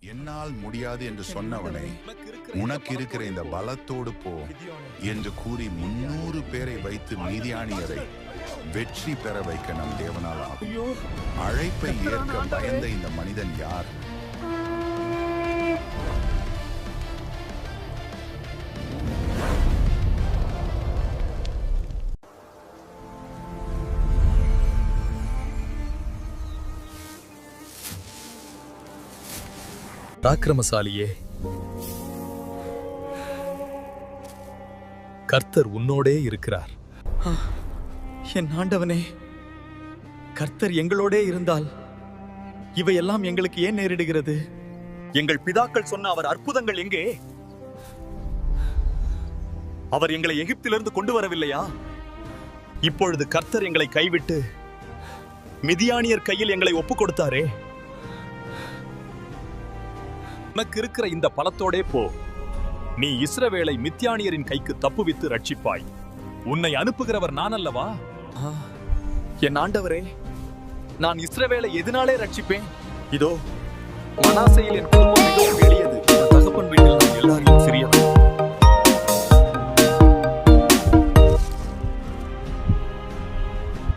என்னால் முடியாது என்று சொன்னவனை உனக்கு இருக்கிற இந்த பலத்தோடு போ என்று கூறி 300 பேரை வைத்து மீதியானியரை வெற்றி பெற வைக்க நம் தேவனால் ஆகும். அழைப்பை ஏற்க பயந்த இந்த மனிதன் யார்? பராக்கிரமசாலியே, கர்த்தர் உன்னோடே இருக்கிறார். என் ஆண்டவனே, கர்த்தர் எங்களோடே இருந்தால் இவையெல்லாம் எங்களுக்கு ஏன் நேரிடுகிறது? எங்கள் பிதாக்கள் சொன்ன அவர் அற்புதங்கள் எங்கே? அவர் எங்களை எகிப்திலிருந்து கொண்டு வரவில்லையா? இப்பொழுது கர்த்தர் எங்களை கைவிட்டு மிதியானியர் கையில் எங்களை ஒப்புக் கொடுத்தாரே. உனக்கு இருக்கிற இந்த பலத்தோடே போ. நீ இஸ்ரவேலை மித்யானியரின் கைக்கு தப்புவித்து ரட்சிப்பாய். உன்னை அனுப்புகிறவர் நான் அல்லவா? என் ஆண்டவரே, நான் இஸ்ரவேலை எதனாலே ரட்சிப்பேன்? இதோ மனாசேயில் என் குடும்பம் மிகவும் எளியது. என் தகப்பன் வீட்டில் நான் எல்லாரையும் சிறியவன்.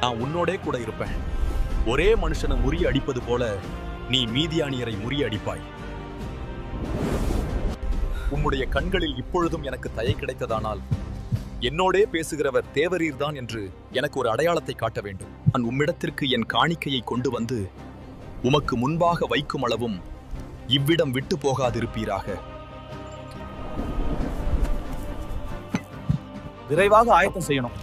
நான் உன்னோடே கூட இருப்பேன். ஒரே மனுஷனை முறிய அடிப்பது போல நீ மீதியானியரை முறிய அடிப்பாய். உம்முடைய கண்களில் இப்பொழுதும் எனக்கு தயை கிடைத்ததானால் என்னோடே பேசுகிறவர் தேவரீர்தான் என்று எனக்கு ஒரு அடையாளத்தை காட்ட வேண்டும். நான் உம்மிடத்திற்கு என் காணிக்கையை கொண்டு வந்து உமக்கு முன்பாக வைக்கும் அளவும் இவ்விடம் விட்டு போகாதிருப்பீராக. விரைவாக ஆயத்தம் செய்யணும்.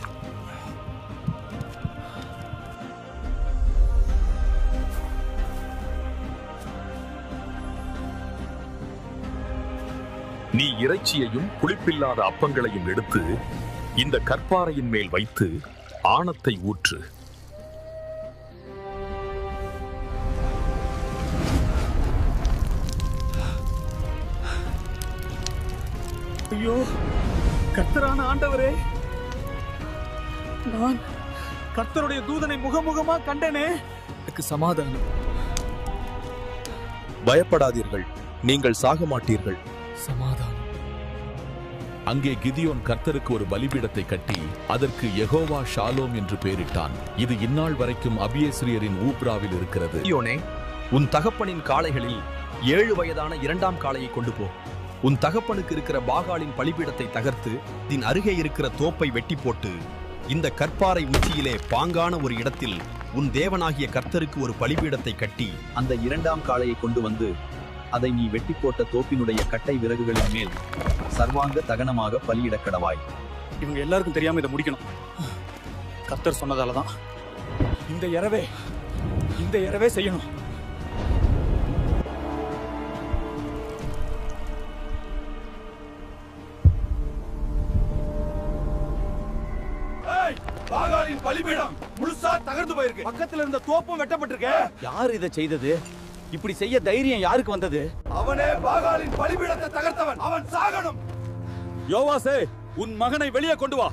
நீ இறைச்சியையும் புளிப்பில்லாத அப்பங்களையும் எடுத்து இந்த கற்பாறையின் மேல் வைத்து ஆணத்தை ஊற்று. ஐயோ, கர்த்தரான ஆண்டவரே, நான் கர்த்தருடைய தூதனை முகமுகமா கண்டனே. எனக்கு சமாதானம். பயப்படாதீர்கள், நீங்கள் சாக மாட்டீர்கள். சமாதானம். அங்கே கிதியோன் கர்த்தருக்கு ஒரு பலிபீடத்தை கட்டி அதற்கு யெகோவா ஷாலோம் என்று பெயரிட்டான். இது இந்நாள் வரைக்கும் அபியேஸ்ரியரின் ஊப்ராவில் இருக்கிறது. கிதியோனே, உன் தகப்பனின் காளைகளில் 7 வயதான 2ஆம் காளையை கொண்டு போ. உன் தகப்பனுக்கு இருக்கிற பாகாலின் பலிபீடத்தை தகர்த்து இதன் அருகே இருக்கிற தோப்பை வெட்டி போட்டு இந்த கற்பாறை உச்சியிலே பாங்கான ஒரு இடத்தில் உன் தேவனாகிய கர்த்தருக்கு ஒரு பலிபீடத்தை கட்டி அந்த 2ஆம் காளையை கொண்டு வந்து அதை நீ வெட்டி போட்ட தோப்பினுடைய கட்டை விறகுகளின் மேல் சர்வாங்க தகனமாக பலியிடக் கடவாய். இவங்க எல்லாருக்கும் தெரியாம இதை முடிக்கணும். கர்த்தர் சொன்னதாலதான் இந்த இரவே செய்யணும். பாகாலின் பலிபீடம் முழுசா தகர்ந்து போயிருக்கு. பக்கத்துல இருந்த தோப்பும் வெட்டப்பட்டிருக்கு. யார் இதை செய்தது? இப்படி செய்ய தைரியம் யாருக்கு வந்தது? அவனே பாகாலின் பலிபீடத்தை தகர்த்தவன். அவன் சாகணும். யோவாசே, உன் மகனை வெளியே கொண்டு வா.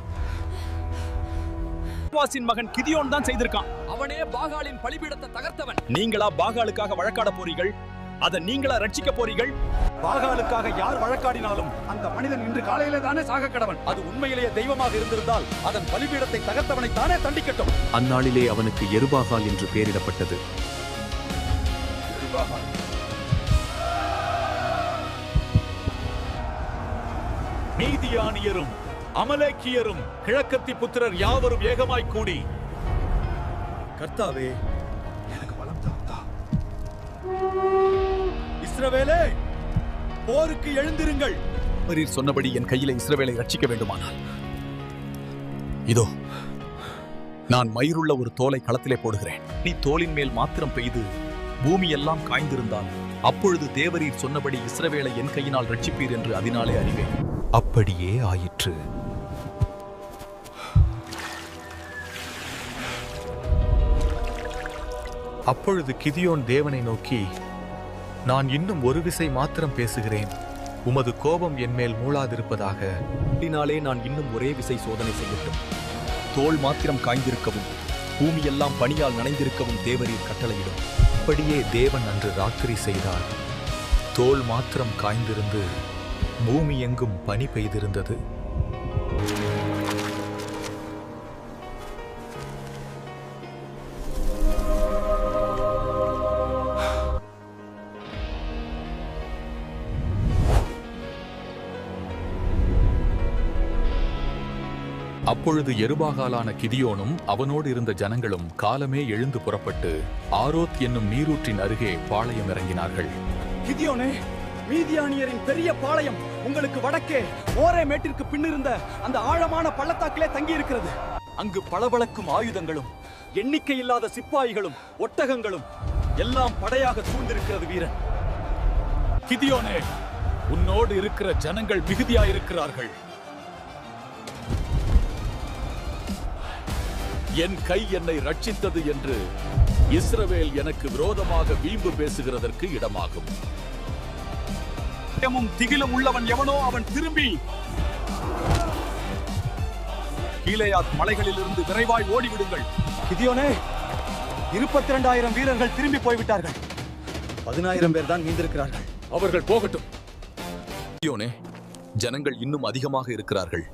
யோவாசின் மகன் கிதியோன் தான் செய்திருக்கான். அவனே பாகாலின் பலிபீடத்தை தகர்த்தவன். நீங்களா பாகாலுக்காக வழக்காட போறீர்கள்? அதை நீங்களா ரட்சிக்க போறீர்கள்? பாகாலுக்காக யார் வழக்காடினாலும் அந்த மனிதன் இன்று காலையில தானே சாக கடவன். அது உண்மையிலேயே தெய்வமாக இருந்திருந்தால் அதன் பலிபீடத்தை தகர்த்தவனை தானே தண்டிக்கட்டும். அந்நாளிலே அவனுக்கு எருபாகால் என்று பெயரிடப்பட்டது. மீதியானியரும் அமலேக்கியரும் கிழக்கத்தி புத்திரர் யாவரும் ஏகமாய் கூடி, கர்த்தாவே, எனக்கு பலம் தந்தா. இஸ்ரவேலே, போருக்கு எழுந்திருங்கள். தேவரீர் சொன்னபடி என் கையிலே இஸ்ரவேலை ரட்சிக்க வேண்டுமானால் இதோ நான் மயிருள்ள ஒரு தோலை களத்திலே போடுகிறேன். நீ தோலின் மேல் மாத்திரம் பெய்து பூமி எல்லாம் காய்ந்திருந்தால் அப்பொழுது தேவரீர் சொன்னபடி இஸ்ரவேலை என் கையினால் ரட்சிப்பீர் என்று அதனாலே அறிவேன். அப்படியே ஆயிற்று. அப்பொழுது கிதியோன் தேவனை நோக்கி, நான் இன்னும் ஒரு விசை மாத்திரம் பேசுகிறேன், உமது கோபம் என்மேல் மூளாதிருப்பதாக. அப்படினாலே நான் இன்னும் ஒரே விசை சோதனை செய்யட்டும். தோல் மாத்திரம் காய்ந்திருக்கவும் பூமியெல்லாம் பனியால் நனைந்திருக்கவும் தேவரீர் கட்டளையிடும். அப்படியே தேவன் அன்று ராத்திரி செய்தார். தோல் மாத்திரம் காய்ந்திருந்து பூமி எங்கும் பனி பெய்திருந்தது. அப்பொழுது எருபாகாலான கிதியோனும் அவனோடு இருந்த ஜனங்களும் காலமே எழுந்து புறப்பட்டு ஆரோத் என்னும் நீரூற்றின் அருகே பாளையம் இறங்கினார்கள். கிதியோனே, மீதியானியரின் பெரிய பாளையம் உங்களுக்கு வடக்கே ஓரே மேட்டிற்கு பின்னிருந்த அந்த ஆழமான பள்ளத்தாக்கிலே தங்கி இருக்கிறது. அங்கு பளபளக்கும் ஆயுதங்களும் எண்ணிக்கையில்லாத சிப்பாய்களும் ஒட்டகங்களும் எல்லாம் படையாக சூழ்ந்திருக்கிறது. வீரன் கிதியோனே, உன்னோடு இருக்கிற ஜனங்கள் மிகுதியாயிருக்கிறார்கள். என் கை என்னை ரட்சித்தது என்று இஸ்ரவேல் எனக்கு விரோதமாக வீம்பு பேசுகிறதற்கு இடமாகும். திகிலும் உள்ளவன் எவனோ அவன் திரும்பி கீலேயாத் மலைகளிலிருந்து விரைவாய் ஓடிவிடுங்கள். கிதியோனே, 22,000 வீரர்கள் திரும்பி போய்விட்டார்கள். 10,000 பேர் தான் மீந்திருக்கிறார்கள். அவர்கள் போகட்டும். கிதியோனே, ஜனங்கள் இன்னும் அதிகமாக இருக்கிறார்கள்.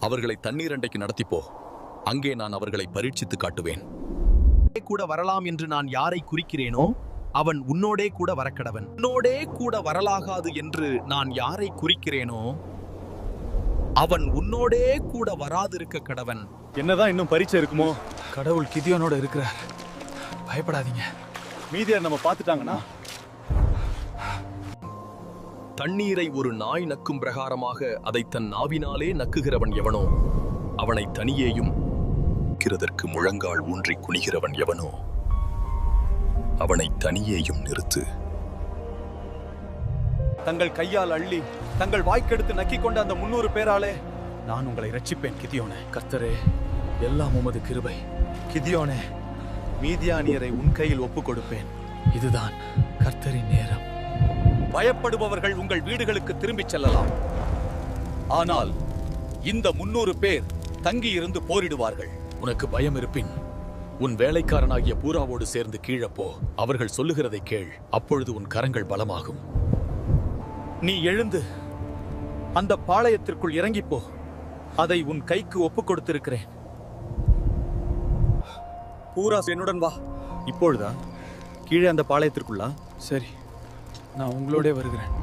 அவர்களை தண்ணீர் அண்டைக்கு நடத்திப்போ. அங்கே நான் அவர்களை பரீட்சித்து காட்டுவேன். கூட வரலாம் என்று நான் யாரை குறிக்கிறேனோ அவன் உன்னோடே கூட வரக்கடவன். உன்னோடே கூட வரலாகாது என்று நான் யாரை குறிக்கிறேனோ அவன் உன்னோடே கூட வராதிருக்க கடவன். என்னதான் இன்னும் பரீட்சை இருக்குமோ? கடவுள் கிதியோனோட இருக்கிறார். பயப்படாதீங்க. மீதியார் நம்ம பார்த்துட்டாங்கன்னா தண்ணீரை ஒரு நாய் நக்கும் பிரகாரமாக அதை தன் நாவினாலே நக்குகிறவன் எவனோ அவனை தனியேயும் முழங்கால் ஊன்றி குனிகிறவன் எவனோ அவனை தனியேயும் நிறுத்து. தங்கள் கையால் அள்ளி தங்கள் வாய்க்கெடுத்து நக்கிக் கொண்ட அந்த 300 பேராலே நான் உங்களை ரட்சிப்பேன். கிதியோனே, கர்த்தரே, எல்லாம் உமது கிருபை. கிதியோனே, மீதியானியரை உன் கையில் ஒப்புக் கொடுப்பேன். இதுதான் கர்த்தரின் நேரம். பயப்படுபவர்கள் உங்கள் வீடுகளுக்கு திரும்பிச் செல்லலாம். ஆனால் இந்த 300 பேர் தங்கி இருந்து போரிடுவார்கள். உனக்கு பயம் இருப்பின் உன் வேலைக்காரனாகிய பூராவோடு சேர்ந்து கீழே போ. அவர்கள் சொல்லுகிறதை கேள். அப்பொழுது உன் கரங்கள் பலமாகும். நீ எழுந்து அந்த பாளையத்திற்குள் இறங்கிப்போ. அதை உன் கைக்கு ஒப்புக் கொடுத்திருக்கிறேன். பூரா என்னுடன் வா. இப்பொழுதா? கீழே அந்த பாளையத்திற்குள்ளா? சரி, நான் உங்களோட வருகிறேன்.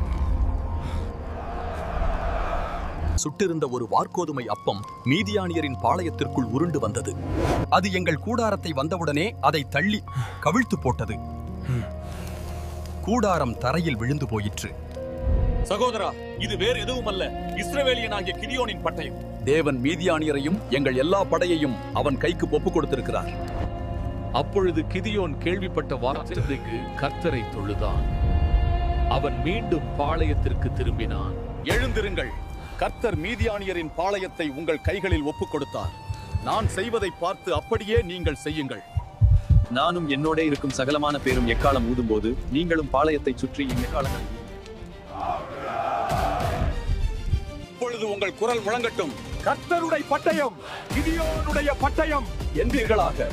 சுட்டிருந்த ஒரு வார்கோதுமை அப்பம் மீதியானியரின் பாளையத்திற்குள் உருண்டு வந்தது. அது எங்கள் கூடாரத்தை வந்தவுடனே அதை தள்ளி கவிழ்த்து போட்டது. கூடாரம் தரையில் விழுந்து போயிற்று. சகோதரா, இது வேறு எதுவும் அல்ல, இஸ்ரவேலியனாகிய கிதியோனின் பட்டயம். தேவன் மீதியானியரையும் எங்கள் எல்லா படையையும் அவன் கைக்கு ஒப்புக் கொடுத்திருக்கிறார். அப்பொழுது கிதியோன் கேள்விப்பட்ட வார்த்தைக்கு கர்த்தரை தொழுதான். அவன் மீண்டும் பாளையத்திற்கு திரும்பினான். எழுந்திருங்கள், கர்த்தர் மீதியானியரின் பாளையத்தை உங்கள் கைகளில் ஒப்புக் கொடுத்தார். நான் செய்வதை பார்த்து அப்படியே நீங்கள் செய்யுங்கள். நானும் என்னோட இருக்கும் சகலமான பேரும் எக்காலம் ஊதும்போது நீங்களும் பாளையத்தை சுற்றி எக்காலங்கள். இப்பொழுது உங்கள் குரல் முழங்கட்டும். கர்த்தருடைய பட்டயம், கிதியோனுடைய பட்டயம் என்பீர்களாக.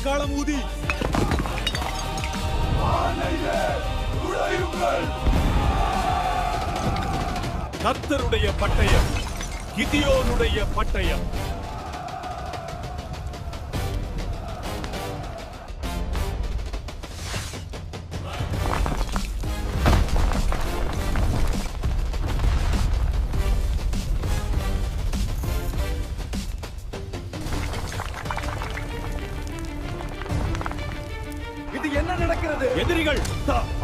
காலம் ஊதி கர்த்தருடைய பட்டயம், கிதியோனுடைய பட்டயம். இது என்ன நடக்கிறது? எதிரிகள்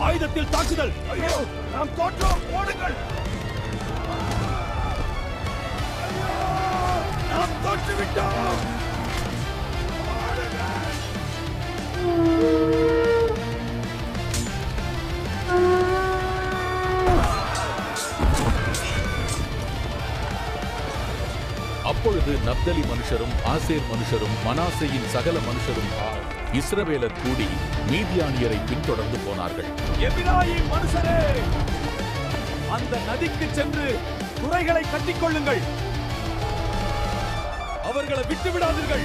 ஆயுதத்தில் தாக்குதல். ஐயோ, நாம் தோற்றோம். ஓடுங்கள். நாம் தோற்றுவிட்டோம். அப்பொழுது நப்தலி மனுஷரும் ஆசேர் மனுஷரும் மனாசேயின் சகல மனுஷரும் இஸ்ரவேலர் கூடி மீதியானியரை பின்தொடர்ந்து போனார்கள். எபிராயீம் மனுஷரே, அந்த நதிக்கு சென்று துறைகளை கட்டிக்கொள்ளுங்கள். அவர்களை விட்டு விடாதீர்கள்.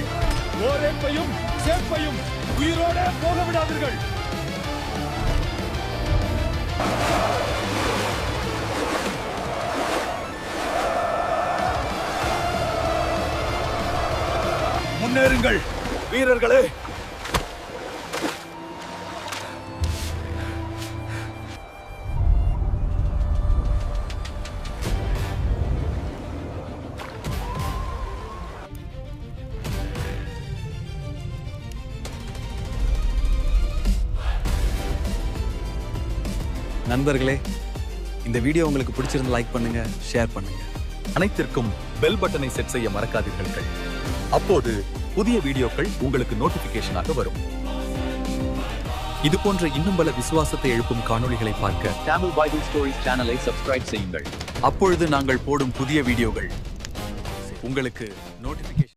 ஓரேப்பையும் சேப்பையும் உயிரோட போக விடாதீர்கள். முன்னேறுங்கள் வீரர்களே. நண்பர்களே, இந்த வீடியோ உங்களுக்கு பிடிச்சிருந்தா லைக் பண்ணுங்க, ஷேர் பண்ணுங்க. அனைத்திற்கும் பெல் பட்டனை செட் செய்ய மறக்காதீர்கள். அப்போது புதிய வீடியோக்கள் உங்களுக்கு நோட்டிபிகேஷனாக வரும். இது போன்ற இன்னும் பல விசுவாசத்தை எழுப்பும் காணொளிகளை பார்க்க தமிழ் பைபிள் ஸ்டோரிஸ் சேனலை சப்ஸ்கிரைப் செய்யுங்கள். அப்பொழுது நாங்கள் போடும் புதிய வீடியோகள் உங்களுக்கு நோட்டிபிகேஷன்